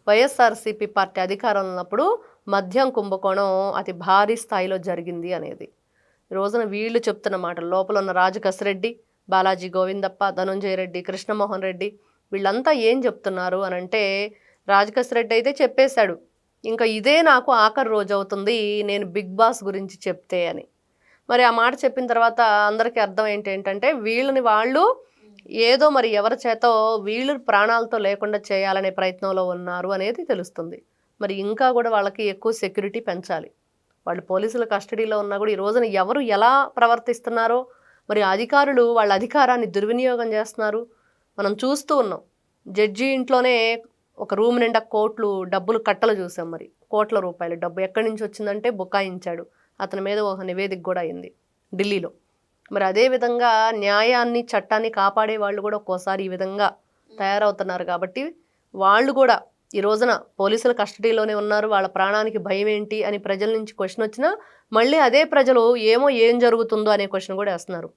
YSRCP party అధికారంలో ఉన్నప్పుడు మద్యం కుంభకోణం అతి భారీ స్థాయిలో జరిగింది అనేది. ఈ రోజున వీళ్ళు చెప్తున్న మాటలు, లోపల ఉన్న రాజు కసిరెడ్డి, బాలాజీ గోవిందప్ప, ధనుంజయ రెడ్డి, కృష్ణమోహన్ రెడ్డి వీళ్ళంతా ఏం చెప్తున్నారు అని అంటే, రాజు కసిరెడ్డి అయితే చెప్పేశాడు, ఇంకా ఇదే నాకు ఆఖరి రోజు అవుతుంది నేను బిగ్ బాస్ గురించి చెప్తే అని. మరి ఆ మాట చెప్పిన తర్వాత అందరికీ అర్థం ఏంటంటే వీళ్ళని వాళ్ళు ఏదో మరి ఎవరి చేతో వీళ్ళు ప్రాణాలతో లేకుండా చేయాలనే ప్రయత్నంలో ఉన్నారు అనేది తెలుస్తుంది. మరి ఇంకా కూడా వాళ్ళకి ఎక్కువ సెక్యూరిటీ పెంచాలి. వాళ్ళు పోలీసుల కస్టడీలో ఉన్నా కూడా ఈ రోజున ఎవరు ఎలా ప్రవర్తిస్తున్నారో, మరి అధికారులు వాళ్ళ అధికారాన్ని దుర్వినియోగం చేస్తున్నారు మనం చూస్తూ ఉన్నాం. జడ్జి ఇంట్లోనే ఒక రూమ్ నిండా కోట్లు డబ్బులు కట్టలు చూసాం. మరి కోట్ల రూపాయలు డబ్బు ఎక్కడి నుంచి వచ్చిందంటే బుకాయించాడు. అతని మీద ఒక నివేదిక కూడా అయింది ఢిల్లీలో. మరి అదేవిధంగా న్యాయాన్ని చట్టాన్ని కాపాడే వాళ్ళు కూడా ఒక్కోసారి ఈ విధంగా తయారవుతున్నారు. కాబట్టి వాళ్ళు కూడా ఈ రోజున పోలీసుల కస్టడీలోనే ఉన్నారు, వాళ్ళ ప్రాణానికి భయం ఏంటి అని ప్రజల నుంచి క్వశ్చన్ వచ్చినా మళ్ళీ అదే ప్రజలు ఏమో ఏం జరుగుతుందో అనే క్వశ్చన్ కూడా వేస్తున్నారు.